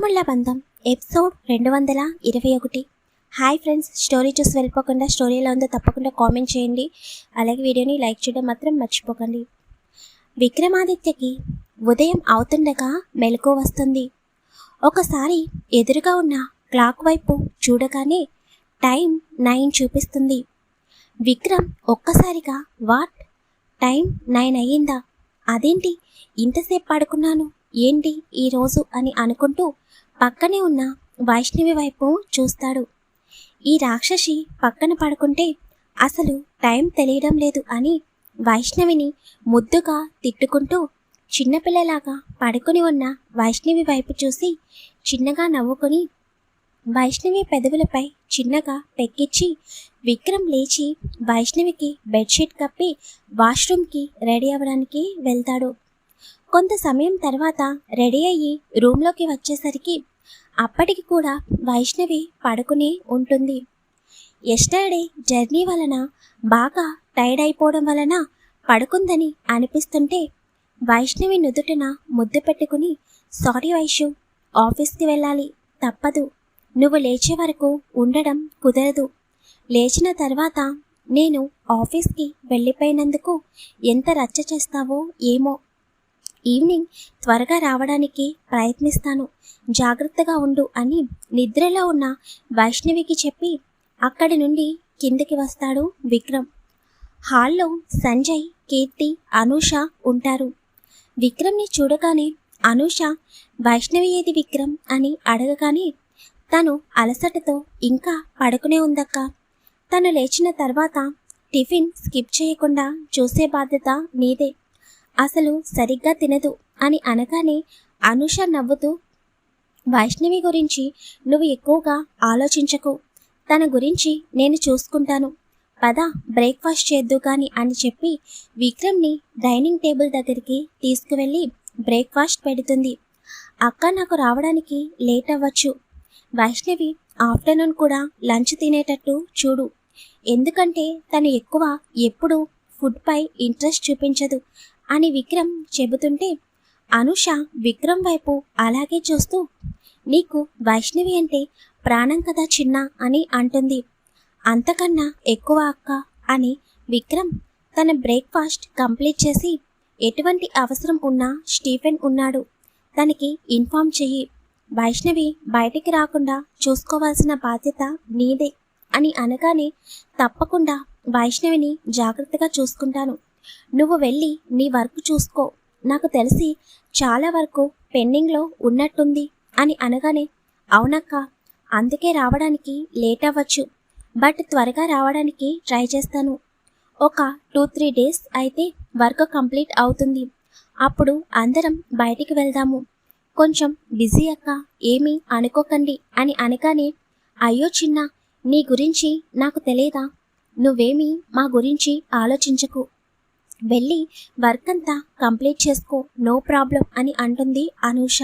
అన్నదమ్ముళ్ళ బంధం episode 221. Hi friends, story చూసి వెళ్ళిపోకుండా స్టోరీ ఎలా ఉందో తప్పకుండా కామెంట్ చేయండి. అలాగే వీడియోని లైక్ చేయడం మాత్రం మర్చిపోకండి. విక్రమాదిత్యకి ఉదయం అవుతుండగా మెలకువ వస్తుంది. ఒకసారి ఎదురుగా ఉన్న క్లాక్ వైపు చూడగానే టైం 9 చూపిస్తుంది. విక్రమ్ ఒక్కసారిగా వాట్, టైం 9 అయ్యిందా? అదేంటి ఇంతసేపు పడుకున్నాను, ఏంటి ఈరోజు అని అనుకుంటూ పక్కనే ఉన్న వైష్ణవి వైపు చూస్తాడు. ఈ రాక్షసి పక్కన పడుకుంటే అసలు టైం తెలియడం లేదు అని వైష్ణవిని ముద్దుగా తిట్టుకుంటూ చిన్నపిల్లలాగా పడుకుని ఉన్న వైష్ణవి వైపు చూసి చిన్నగా నవ్వుకొని వైష్ణవి పెదవులపై చిన్నగా పెక్కించి విక్రమ్ లేచి వైష్ణవికి బెడ్షీట్ కప్పి వాష్రూమ్కి రెడీ అవ్వడానికి వెళ్తాడు. కొంత సమయం తర్వాత రెడీ అయ్యి రూమ్లోకి వచ్చేసరికి అప్పటికి కూడా వైష్ణవి పడుకుని ఉంటుంది. ఎస్టర్డే జర్నీ వలన బాగా టైర్డ్ అయిపోవడం వలన పడుకుందని అనిపిస్తుంటే వైష్ణవి నుదుటిన ముద్దు పెట్టుకుని, సారీ వైషు, ఆఫీస్కి వెళ్ళాలి, తప్పదు, నువ్వు లేచే వరకు ఉండడం కుదరదు, లేచిన తర్వాత నేను ఆఫీస్కి వెళ్ళిపోయినందుకు ఎంత రచ్చ చేస్తావో ఏమో, ఈవినింగ్ త్వరగా రావడానికి ప్రయత్నిస్తాను, జాగ్రత్తగా ఉండు అని నిద్రలో ఉన్న వైష్ణవికి చెప్పి అక్కడి నుండి కిందకి వస్తాడు విక్రమ్. హాల్లో సంజయ్, కీర్తి, అనూష ఉంటారు. విక్రమ్ని చూడగానే అనూష వైష్ణవి ఏది విక్రమ్ అని అడగగానే తను అలసటతో ఇంకా పడుకునే ఉందక్క, తను లేచిన తర్వాత టిఫిన్ స్కిప్ చేయకుండా చూసే బాధ్యత నీదే, అసలు సరిగ్గా తినదు అని అనగానే అనూష నవ్వుతూ, వైష్ణవి గురించి నువ్వు ఎక్కువగా ఆలోచించకు, తన గురించి నేను చూసుకుంటాను, పద బ్రేక్ఫాస్ట్ చేద్దు కానీ అని చెప్పి విక్రమ్ని డైనింగ్ టేబుల్ దగ్గరికి తీసుకువెళ్ళి బ్రేక్ఫాస్ట్ పెడుతుంది. అక్క, నాకు రావడానికి లేట్ అవ్వచ్చు, వైష్ణవి ఆఫ్టర్నూన్ కూడా లంచ్ తినేటట్టు చూడు, ఎందుకంటే తను ఎక్కువ ఎప్పుడు ఫుడ్పై ఇంట్రెస్ట్ చూపించదు అని విక్రమ్ చెబుతుంటే అనూష విక్రమ్ వైపు అలాగే చూస్తూ, నీకు వైష్ణవి అంటే ప్రాణం కదా చిన్న అని అంటుంది. అంతకన్నా ఎక్కువ అక్క అని విక్రమ్ తన బ్రేక్ఫాస్ట్ కంప్లీట్ చేసి, ఎటువంటి అవసరం ఉన్నా స్టీఫెన్ ఉన్నాడు, తనకి ఇన్ఫామ్ చెయ్యి, వైష్ణవి బయటికి రాకుండా చూసుకోవాల్సిన బాధ్యత నీదే అని అనగానే తప్పకుండా వైష్ణవిని జాగ్రత్తగా చూసుకుంటాను, నువ్వు వెళ్ళి నీ వర్క్ చూసుకో, నాకు తెలిసి చాలా వరకు పెండింగ్లో ఉన్నట్టుంది అని అనగానే అవునక్క, అందుకే రావడానికి లేట్ అవ్వచ్చు, బట్ త్వరగా రావడానికి ట్రై చేస్తాను, ఒక 2-3 డేస్ అయితే వర్క్ కంప్లీట్ అవుతుంది, అప్పుడు అందరం బయటికి వెళ్దాము, కొంచెం బిజీ అక్క, ఏమీ అనుకోకండి అని అనగానే అయ్యో చిన్న, నీ గురించి నాకు తెలియదా, నువ్వేమీ మా గురించి ఆలోచించకు, వెళ్ళి వర్క్ అంతా కంప్లీట్ చేసుకో, నో ప్రాబ్లం అని అంటుంది అనూష.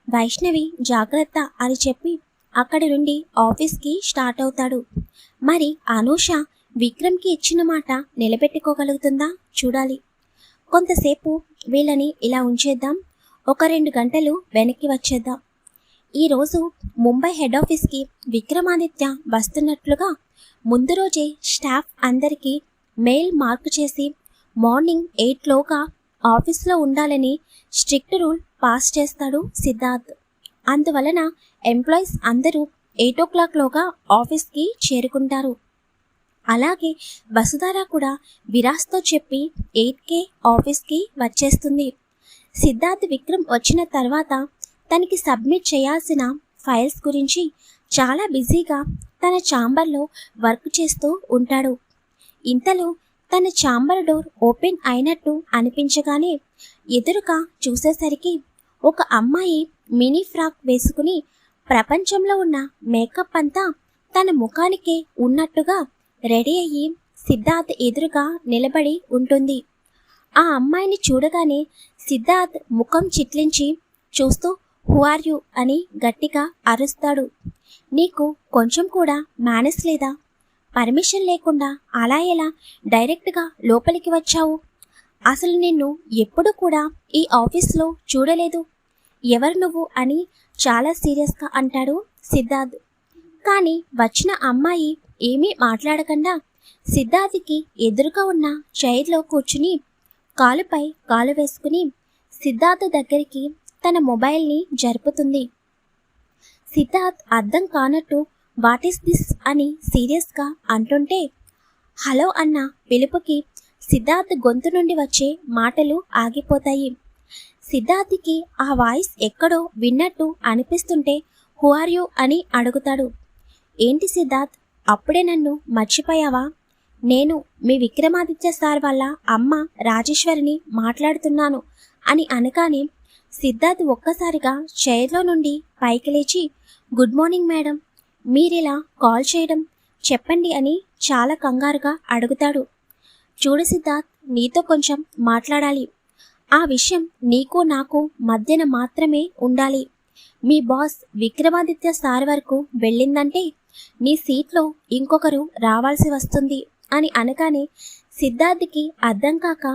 వైష్ణవి జాగ్రత్త అని చెప్పి అక్కడి నుండి ఆఫీస్కి స్టార్ట్ అవుతాడు. మరి అనూష విక్రమ్కి ఇచ్చిన మాట నిలబెట్టుకోగలుగుతుందా చూడాలి. కొంతసేపు వీళ్ళని ఇలా ఉంచేద్దాం, ఒక 2 గంటలు వెనక్కి వచ్చేద్దాం. ఈరోజు ముంబై హెడ్ ఆఫీస్కి విక్రమాదిత్య వస్తున్నట్లుగా ముందు రోజే స్టాఫ్ అందరికీ మెయిల్ మార్క్ చేసి మార్నింగ్ 8లోగా ఆఫీస్లో ఉండాలని స్ట్రిక్ట్ రూల్ పాస్ చేస్తాడు సిద్ధార్థ్. అందువలన ఎంప్లాయీస్ అందరూ 8 o'clockలోగా ఆఫీస్కి చేరుకుంటారు. అలాగే వసుధార కూడా విరాస్తో చెప్పి 8కే ఆఫీస్కి వచ్చేస్తుంది. సిద్ధార్థ్ విక్రమ్ వచ్చిన తర్వాత తనకి సబ్మిట్ చేయాల్సిన ఫైల్స్ గురించి చాలా బిజీగా తన ఛాంబర్లో వర్క్ చేస్తూ ఉంటాడు. ఇంతలో తన ఛాంబర్ డోర్ ఓపెన్ అయినట్టు అనిపించగానే ఎదురుగా చూసేసరికి ఒక అమ్మాయి మినీ ఫ్రాక్ వేసుకుని ప్రపంచంలో ఉన్న మేకప్ అంతా తన ముఖానికే ఉన్నట్టుగా రెడీ అయ్యి సిద్ధార్థ్ ఎదురుగా నిలబడి ఉంటుంది. ఆ అమ్మాయిని చూడగానే సిద్ధార్థ్ ముఖం చిట్లించి చూస్తూ హూ ఆర్ యూ అని గట్టిగా అరుస్తాడు. నీకు కొంచెం కూడా మేనస్ లేదా? పర్మిషన్ లేకుండా అలా ఎలా డైరెక్ట్గా లోపలికి వచ్చావు? అసలు నిన్ను ఎప్పుడు కూడా ఈ ఆఫీస్లో చూడలేదు, ఎవరు నువ్వు అని చాలా సీరియస్గా అంటాడు సిద్ధార్థ్. కానీ వచ్చిన అమ్మాయి ఏమీ మాట్లాడకుండా సిద్ధార్థ్కి ఎదురుగా ఉన్న చైర్లో కూర్చుని కాలుపై కాలు వేసుకుని సిద్ధార్థ్ దగ్గరికి తన మొబైల్ని జరుపుతుంది. సిద్ధార్థ్ అర్థం కానట్టు వాట్ ఈస్ దిస్ అని సీరియస్గా అంటుంటే హలో అన్న పిలుపుకి సిద్ధార్థ్ గొంతు నుండి వచ్చే మాటలు ఆగిపోతాయి. సిద్ధార్థ్కి ఆ వాయిస్ ఎక్కడో విన్నట్టు అనిపిస్తుంటే హూ ఆర్ యూ అని అడుగుతాడు. ఏంటి సిద్ధార్థ్, అప్పుడే నన్ను మర్చిపోయావా? నేను మీ విక్రమాదిత్య సార్ వాళ్ళ అమ్మ రాజేశ్వరిని మాట్లాడుతున్నాను అని అనగానే సిద్ధార్థ్ ఒక్కసారిగా చైర్లో నుండి పైకి లేచి గుడ్ మార్నింగ్ మేడం, మీరిలా కాల్ చేయడం చెప్పండి అని చాలా కంగారుగా అడుగుతాడు. చూడు సిద్ధార్థ్, నీతో కొంచెం మాట్లాడాలి. ఆ విషయం నీకు నాకు మధ్యన మాత్రమే ఉండాలి. మీ బాస్ విక్రమాదిత్య సార్ వరకు వెళ్ళిందంటే నీ సీట్లో ఇంకొకరు రావాల్సి వస్తుంది అని అనగానే సిద్ధార్థ్కి అర్థం కాక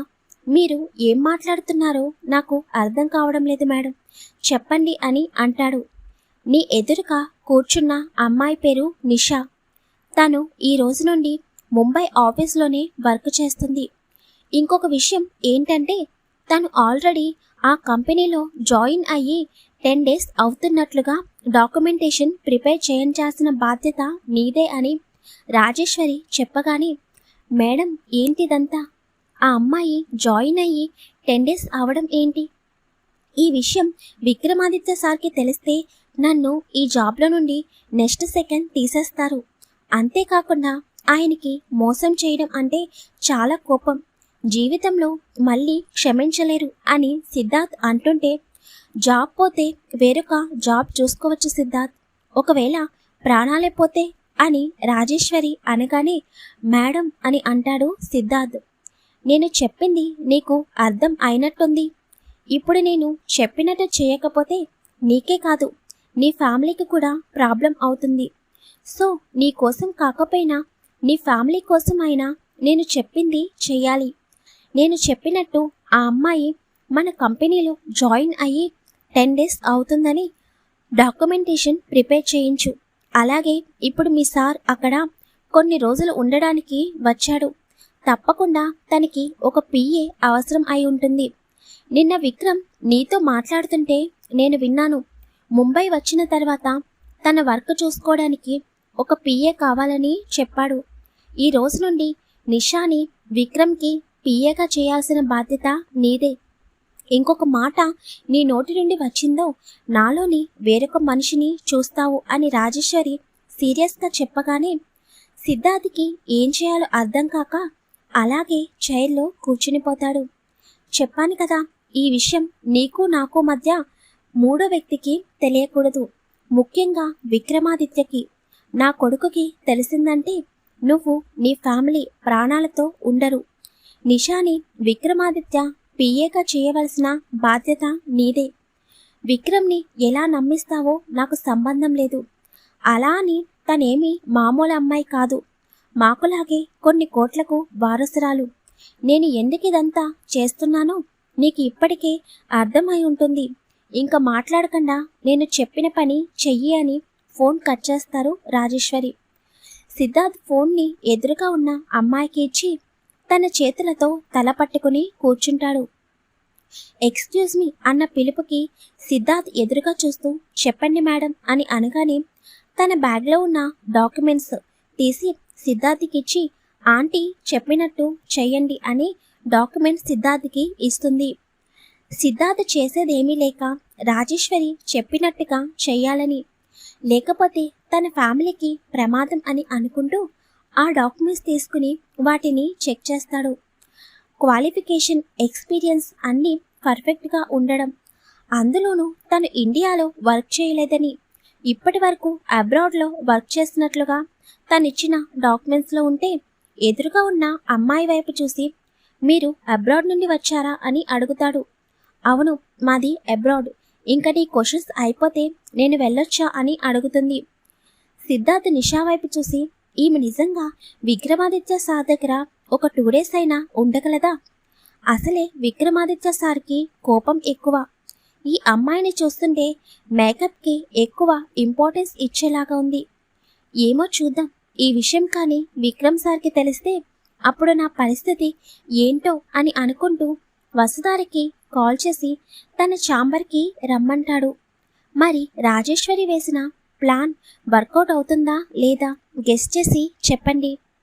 మీరు ఏం మాట్లాడుతున్నారో నాకు అర్థం కావడం లేదు మేడం, చెప్పండి అని అంటాడు. నీ ఎదురుగా కూర్చున్న అమ్మాయి పేరు నిషా. తను ఈ రోజు నుండి ముంబై ఆఫీస్లోనే వర్క్ చేస్తుంది. ఇంకొక విషయం ఏంటంటే తను ఆల్రెడీ ఆ కంపెనీలో జాయిన్ అయ్యి 10 days అవుతున్నట్లుగా డాక్యుమెంటేషన్ ప్రిపేర్ చేయించాల్సిన బాధ్యత నీదే అని రాజేశ్వరి చెప్పగానే మేడం ఏంటిదంతా? ఆ అమ్మాయి జాయిన్ అయ్యి 10 days అవడం ఏంటి? ఈ విషయం విక్రమాదిత్య సార్కి తెలిస్తే నన్ను ఈ జాబ్లో నుండి నెక్స్ట్ సెకండ్ తీసేస్తారు. అంతేకాకుండా ఆయనకి మోసం చేయడం అంటే చాలా కోపం, జీవితంలో మళ్ళీ క్షమించలేరు అని సిద్ధార్థ్ అంటుంటే జాబ్ పోతే వేరొక జాబ్ చూసుకోవచ్చు సిద్ధార్థ్, ఒకవేళ ప్రాణాలే పోతే అని రాజేశ్వరి అనగానే మేడం అని అంటాడు సిద్ధార్థ్. నేను చెప్పింది నీకు అర్థం అయినట్టుంది. ఇప్పుడు నేను చెప్పినట్టు చేయకపోతే నీకే కాదు నీ ఫ్యామిలీకి కూడా ప్రాబ్లం అవుతుంది. సో నీ కోసం కాకపోయినా నీ ఫ్యామిలీ కోసం అయినా నేను చెప్పింది చెయ్యాలి. నేను చెప్పినట్టు ఆ అమ్మాయి మన కంపెనీలో జాయిన్ అయ్యి 10 days అవుతుందని డాక్యుమెంటేషన్ ప్రిపేర్ చేయించు. అలాగే ఇప్పుడు మీ సార్ అక్కడ కొన్ని రోజులు ఉండడానికి వచ్చాడు. తప్పకుండా తనకి ఒక పిఏ అవసరం అయి ఉంటుంది. నిన్న విక్రమ్ నీతో మాట్లాడుతుంటే నేను విన్నాను. ముంబై వచ్చిన తర్వాత తన వర్క్ చూసుకోవడానికి ఒక పిఏ కావాలని చెప్పాడు. ఈ రోజు నుండి నిషాని విక్రమ్కి పిఏగా చేయాల్సిన బాధ్యత నీదే. ఇంకొక మాట నీ నోటి నుండి వచ్చిందో నాలోని వేరొక మనిషిని చూస్తావు అని రాజేశ్వరి సీరియస్గా చెప్పగానే సిద్ధార్థ్కి ఏం చేయాలో అర్థం కాక అలాగే చైర్లో కూర్చునిపోతాడు. చెప్పాను కదా, ఈ విషయం నీకు నాకు మధ్య మూడో వ్యక్తికి తెలియకూడదు, ముఖ్యంగా విక్రమాదిత్యకి. నా కొడుకుకి తెలిసిందంటే నువ్వు నీ ఫ్యామిలీ ప్రాణాలతో ఉండరు. నిషాని విక్రమాదిత్య పిఏగా చేయవలసిన బాధ్యత నీదే. విక్రమ్ని ఎలా నమ్మిస్తావో నాకు సంబంధం లేదు. అలా అని తనేమి మామూలు అమ్మాయి కాదు, మాకులాగే కొన్ని కోట్లకు వారసురాలు. నేను ఎందుకు ఇదంతా చేస్తున్నానో నీకు ఇప్పటికే అర్థమై ఉంటుంది. ఇంకా మాట్లాడకుండా నేను చెప్పిన పని చెయ్యి అని ఫోన్ కట్ చేస్తారు రాజేశ్వరి. సిద్ధార్థ్ ఫోన్ని ఎదురుగా ఉన్న అమ్మాయికి ఇచ్చి తన చేతులతో తల పట్టుకుని కూర్చుంటాడు. ఎక్స్క్యూజ్ మీ అన్న పిలుపుకి సిద్ధార్థ్ ఎదురుగా చూస్తూ చెప్పండి మేడం అని అనగానే తన బ్యాగ్లో ఉన్న డాక్యుమెంట్స్ తీసి సిద్ధార్థ్కి ఇచ్చి ఆంటీ చెప్పినట్టు చెయ్యండి అని డాక్యుమెంట్స్ సిద్ధార్థ్కి ఇస్తుంది. సిద్ధార్థ్ చేసేదేమీ లేక రాజేశ్వరి చెప్పినట్టుగా చెయ్యాలని, లేకపోతే తన ఫ్యామిలీకి ప్రమాదం అని అనుకుంటూ ఆ డాక్యుమెంట్స్ తీసుకుని వాటిని చెక్ చేస్తాడు. క్వాలిఫికేషన్, ఎక్స్పీరియన్స్ అన్నీ పర్ఫెక్ట్గా ఉండడం, అందులోనూ తను ఇండియాలో వర్క్ చేయలేదని, ఇప్పటి వరకు అబ్రాడ్లో వర్క్ చేసినట్లుగా తనిచ్చిన డాక్యుమెంట్స్లో ఉంటే ఎదురుగా ఉన్న అమ్మాయి వైపు చూసి మీరు అబ్రాడ్ నుండి వచ్చారా అని అడుగుతాడు. అవును, మాది అబ్రాడ్. ఇంకా నీ క్వశ్చన్స్ అయిపోతే నేను వెళ్ళొచ్చా అని అడుగుతుంది. సిద్ధార్థ్ నిషా వైపు చూసి ఈమె నిజంగా విక్రమాదిత్య సార్ దగ్గర ఒక 2 days అయినా ఉండగలదా? అసలే విక్రమాదిత్య సార్కి కోపం ఎక్కువ. ఈ అమ్మాయిని చూస్తుంటే మేకప్కి ఎక్కువ ఇంపార్టెన్స్ ఇచ్చేలాగా ఉంది. ఏమో చూద్దాం. ఈ విషయం కానీ విక్రమ్ సార్కి తెలిస్తే అప్పుడు నా పరిస్థితి ఏంటో అని అనుకుంటూ వసుధారకి కాల్ చేసి తన ఛాంబర్కి రమ్మంటాడు. మరి రాజేశ్వరి వేసిన ప్లాన్ వర్కౌట్ అవుతుందా లేదా గెస్ చేసి చెప్పండి.